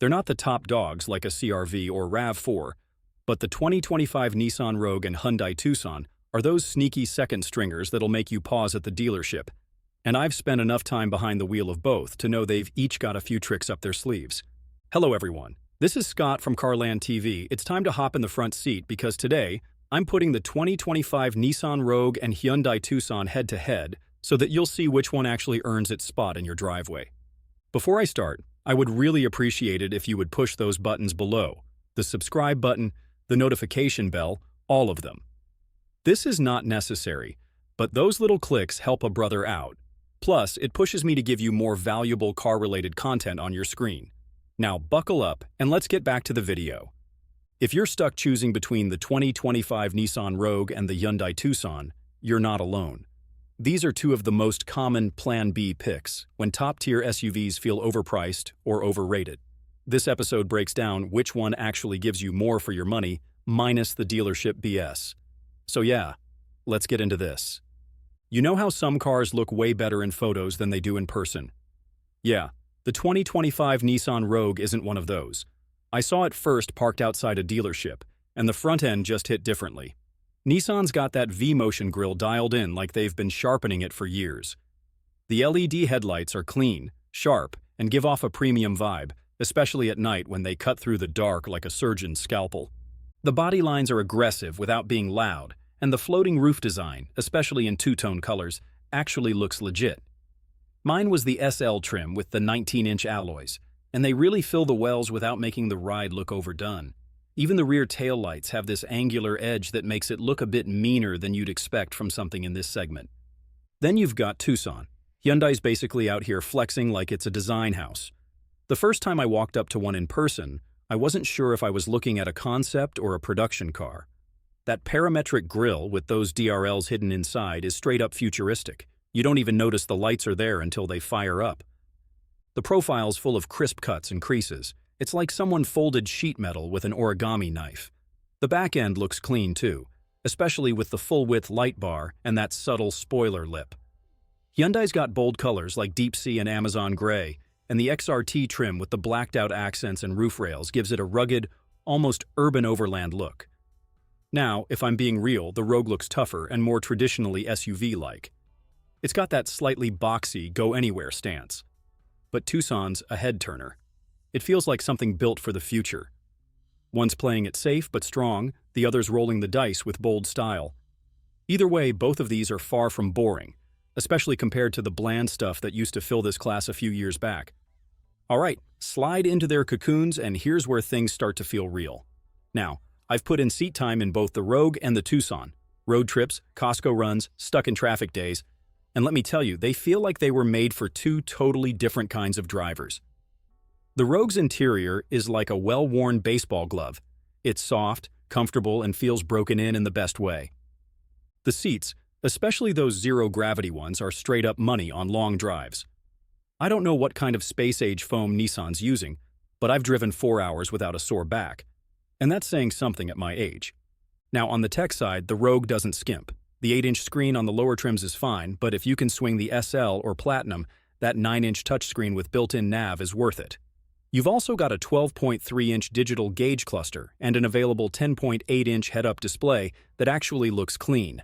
They're not the top dogs like a CR-V or RAV4, but the 2025 Nissan Rogue and Hyundai Tucson are those sneaky second stringers that'll make you pause at the dealership. And I've spent enough time behind the wheel of both to know they've each got a few tricks up their sleeves. Hello everyone, this is Scott from CarlandTV. It's time to hop in the front seat because today, I'm putting the 2025 Nissan Rogue and Hyundai Tucson head-to-head so that you'll see which one actually earns its spot in your driveway. Before I start, I would really appreciate it if you would push those buttons below, the subscribe button, the notification bell, all of them. This is not necessary, but those little clicks help a brother out. Plus, it pushes me to give you more valuable car-related content on your screen. Now buckle up and let's get back to the video. If you're stuck choosing between the 2025 Nissan Rogue and the Hyundai Tucson, you're not alone. These are two of the most common Plan B picks when top-tier SUVs feel overpriced or overrated. This episode breaks down which one actually gives you more for your money, minus the dealership BS. So yeah, let's get into this. You know how some cars look way better in photos than they do in person? Yeah, the 2025 Nissan Rogue isn't one of those. I saw it first parked outside a dealership, and the front end just hit differently. Nissan's got that V-motion grille dialed in like they've been sharpening it for years. The LED headlights are clean, sharp, and give off a premium vibe, especially at night when they cut through the dark like a surgeon's scalpel. The body lines are aggressive without being loud, and the floating roof design, especially in two-tone colors, actually looks legit. Mine was the SL trim with the 19-inch alloys, and they really fill the wells without making the ride look overdone. Even the rear taillights have this angular edge that makes it look a bit meaner than you'd expect from something in this segment. Then you've got Tucson. Hyundai's basically out here flexing like it's a design house. The first time I walked up to one in person, I wasn't sure if I was looking at a concept or a production car. That parametric grille with those DRLs hidden inside is straight up futuristic. You don't even notice the lights are there until they fire up. The profile's full of crisp cuts and creases. It's like someone folded sheet metal with an origami knife. The back end looks clean too, especially with the full-width light bar and that subtle spoiler lip. Hyundai's got bold colors like deep sea and Amazon gray, and the XRT trim with the blacked-out accents and roof rails gives it a rugged, almost urban overland look. Now, if I'm being real, the Rogue looks tougher and more traditionally SUV-like. It's got that slightly boxy, go-anywhere stance. But Tucson's a head-turner. It feels like something built for the future. One's playing it safe but strong, the other's rolling the dice with bold style. Either way, both of these are far from boring, especially compared to the bland stuff that used to fill this class a few years back. All right, slide into their cocoons, and here's where things start to feel real. Now, I've put in seat time in both the Rogue and the Tucson. Road trips, Costco runs, stuck in traffic days. And let me tell you, they feel like they were made for two totally different kinds of drivers. The Rogue's interior is like a well-worn baseball glove. It's soft, comfortable, and feels broken in the best way. The seats, especially those zero-gravity ones, are straight-up money on long drives. I don't know what kind of space-age foam Nissan's using, but I've driven 4 hours without a sore back. And that's saying something at my age. Now, on the tech side, the Rogue doesn't skimp. The 8-inch screen on the lower trims is fine, but if you can swing the SL or Platinum, that 9-inch touchscreen with built-in nav is worth it. You've also got a 12.3-inch digital gauge cluster and an available 10.8-inch head-up display that actually looks clean.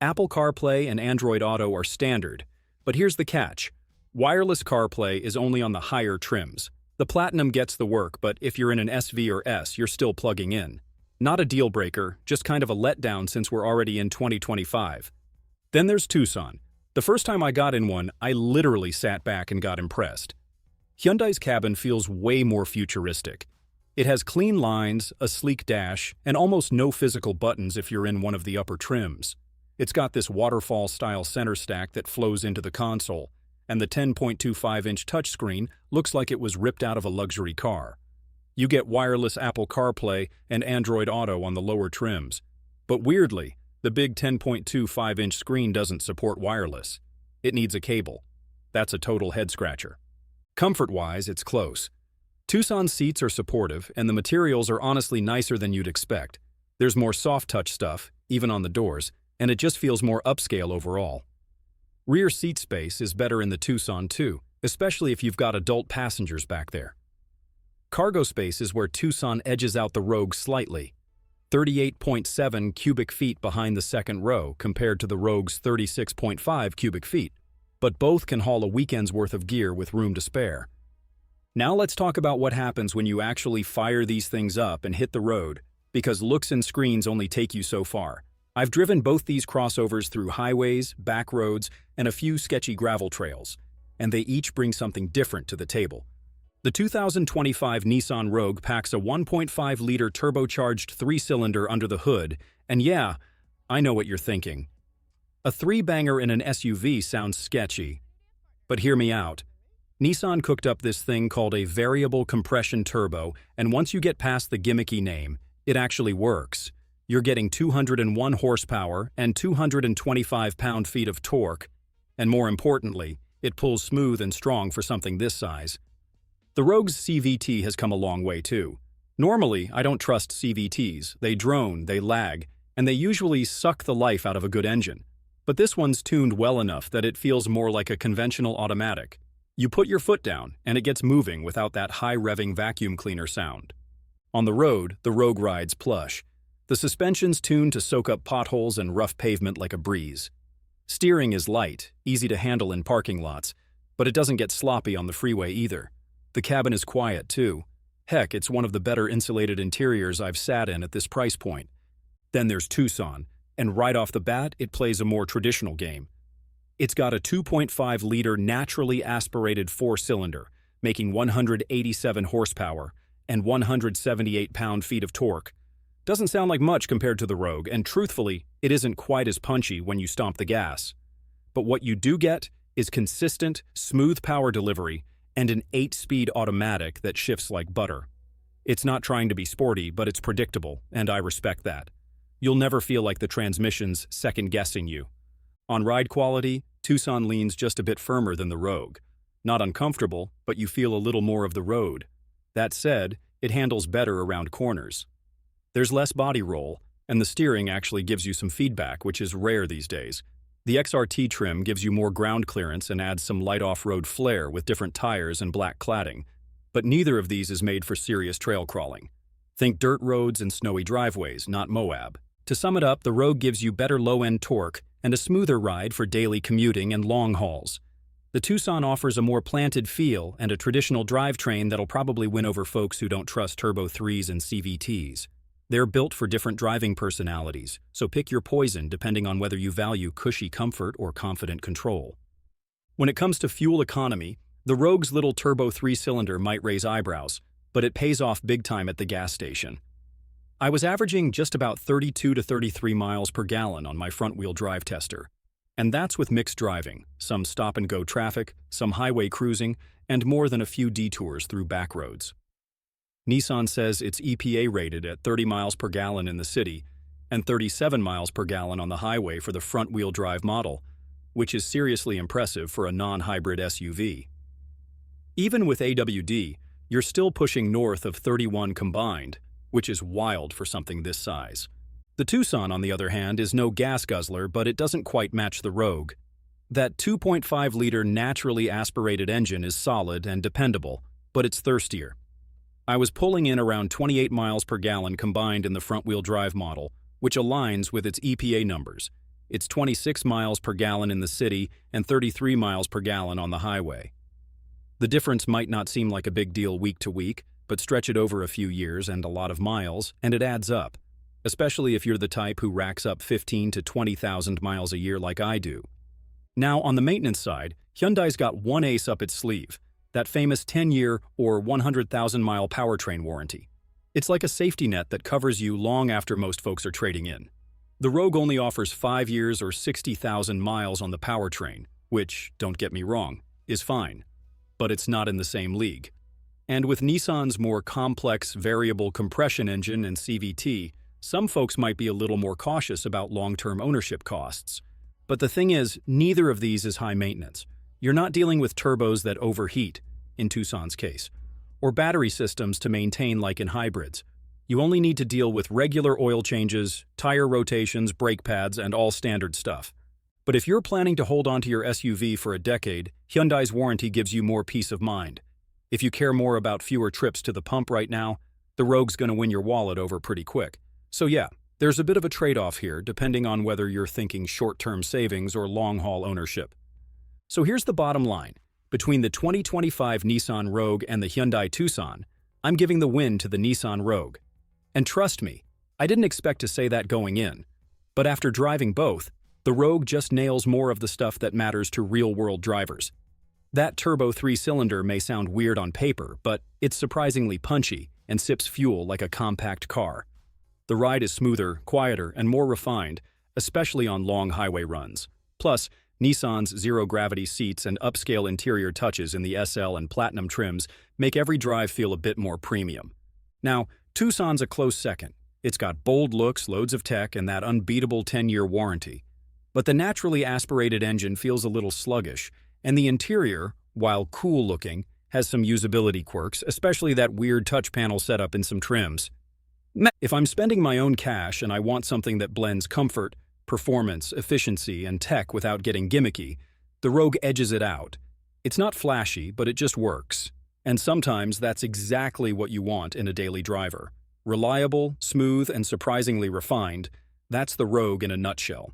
Apple CarPlay and Android Auto are standard, but here's the catch. Wireless CarPlay is only on the higher trims. The Platinum gets the work, but if you're in an SV or S, you're still plugging in. Not a deal breaker, just kind of a letdown since we're already in 2025. Then there's Tucson. The first time I got in one, I literally sat back and got impressed. Hyundai's cabin feels way more futuristic. It has clean lines, a sleek dash, and almost no physical buttons if you're in one of the upper trims. It's got this waterfall-style center stack that flows into the console, and the 10.25-inch touchscreen looks like it was ripped out of a luxury car. You get wireless Apple CarPlay and Android Auto on the lower trims. But weirdly, the big 10.25-inch screen doesn't support wireless. It needs a cable. That's a total head-scratcher. Comfort-wise, it's close. Tucson's seats are supportive, and the materials are honestly nicer than you'd expect. There's more soft-touch stuff, even on the doors, and it just feels more upscale overall. Rear seat space is better in the Tucson too, especially if you've got adult passengers back there. Cargo space is where Tucson edges out the Rogue slightly. 38.7 cubic feet behind the second row compared to the Rogue's 36.5 cubic feet, but both can haul a weekend's worth of gear with room to spare. Now let's talk about what happens when you actually fire these things up and hit the road, because looks and screens only take you so far. I've driven both these crossovers through highways, back roads, and a few sketchy gravel trails, and they each bring something different to the table. The 2025 Nissan Rogue packs a 1.5-liter turbocharged 3-cylinder under the hood, and yeah, I know what you're thinking. A 3-banger in an SUV sounds sketchy. But hear me out. Nissan cooked up this thing called a variable compression turbo, and once you get past the gimmicky name, it actually works. You're getting 201 horsepower and 225 pound-feet of torque, and more importantly, it pulls smooth and strong for something this size. The Rogue's CVT has come a long way too. Normally, I don't trust CVTs. They drone, they lag, and they usually suck the life out of a good engine. But this one's tuned well enough that it feels more like a conventional automatic. You put your foot down, and it gets moving without that high-revving vacuum cleaner sound. On the road, the Rogue rides plush. The suspension's tuned to soak up potholes and rough pavement like a breeze. Steering is light, easy to handle in parking lots, but it doesn't get sloppy on the freeway either. The cabin is quiet, too. Heck, it's one of the better insulated interiors I've sat in at this price point. Then there's Tucson, and right off the bat, it plays a more traditional game. It's got a 2.5-liter naturally aspirated 4-cylinder, making 187 horsepower and 178 pound-feet of torque. Doesn't sound like much compared to the Rogue, and truthfully, it isn't quite as punchy when you stomp the gas. But what you do get is consistent, smooth power delivery and an 8-speed automatic that shifts like butter. It's not trying to be sporty, but it's predictable, and I respect that. You'll never feel like the transmission's second-guessing you. On ride quality, Tucson leans just a bit firmer than the Rogue. Not uncomfortable, but you feel a little more of the road. That said, it handles better around corners. There's less body roll, and the steering actually gives you some feedback, which is rare these days. The XRT trim gives you more ground clearance and adds some light off-road flair with different tires and black cladding, but neither of these is made for serious trail crawling. Think dirt roads and snowy driveways, not Moab. To sum it up, the Rogue gives you better low-end torque and a smoother ride for daily commuting and long hauls. The Tucson offers a more planted feel and a traditional drivetrain that'll probably win over folks who don't trust Turbo 3s and CVTs. They're built for different driving personalities, so pick your poison depending on whether you value cushy comfort or confident control. When it comes to fuel economy, the Rogue's little turbo 3-cylinder might raise eyebrows, but it pays off big time at the gas station. I was averaging just about 32 to 33 miles per gallon on my front-wheel drive tester. And that's with mixed driving, some stop-and-go traffic, some highway cruising, and more than a few detours through back roads. Nissan says it's EPA rated at 30 miles per gallon in the city and 37 miles per gallon on the highway for the front-wheel drive model, which is seriously impressive for a non-hybrid SUV. Even with AWD, you're still pushing north of 31 combined, which is wild for something this size. The Tucson, on the other hand, is no gas guzzler, but it doesn't quite match the Rogue. That 2.5-liter naturally aspirated engine is solid and dependable, but it's thirstier. I was pulling in around 28 miles per gallon combined in the front-wheel drive model, which aligns with its EPA numbers. It's 26 miles per gallon in the city and 33 miles per gallon on the highway. The difference might not seem like a big deal week to week, but stretch it over a few years and a lot of miles, and it adds up, especially if you're the type who racks up 15 to 20,000 miles a year like I do. Now, on the maintenance side, Hyundai's got one ace up its sleeve, that famous 10-year or 100,000-mile powertrain warranty. It's like a safety net that covers you long after most folks are trading in. The Rogue only offers 5 years or 60,000 miles on the powertrain, which, don't get me wrong, is fine. But it's not in the same league. And with Nissan's more complex variable compression engine and CVT, some folks might be a little more cautious about long-term ownership costs. But the thing is, neither of these is high maintenance. You're not dealing with turbos that overheat, in Tucson's case, or battery systems to maintain like in hybrids. You only need to deal with regular oil changes, tire rotations, brake pads, and all standard stuff. But if you're planning to hold onto your SUV for a decade, Hyundai's warranty gives you more peace of mind. If you care more about fewer trips to the pump right now, the Rogue's gonna win your wallet over pretty quick. So yeah, there's a bit of a trade-off here, depending on whether you're thinking short-term savings or long-haul ownership. So here's the bottom line. Between the 2025 Nissan Rogue and the Hyundai Tucson, I'm giving the win to the Nissan Rogue. And trust me, I didn't expect to say that going in. But after driving both, the Rogue just nails more of the stuff that matters to real-world drivers. That turbo 3-cylinder may sound weird on paper, but it's surprisingly punchy and sips fuel like a compact car. The ride is smoother, quieter, and more refined, especially on long highway runs. Plus, Nissan's zero-gravity seats and upscale interior touches in the SL and Platinum trims make every drive feel a bit more premium. Now, Tucson's a close second. It's got bold looks, loads of tech, and that unbeatable 10-year warranty. But the naturally aspirated engine feels a little sluggish, and the interior, while cool-looking, has some usability quirks, especially that weird touch panel setup in some trims. If I'm spending my own cash and I want something that blends comfort, performance, efficiency, and tech without getting gimmicky, the Rogue edges it out. It's not flashy, but it just works. And sometimes that's exactly what you want in a daily driver. Reliable, smooth, and surprisingly refined, that's the Rogue in a nutshell.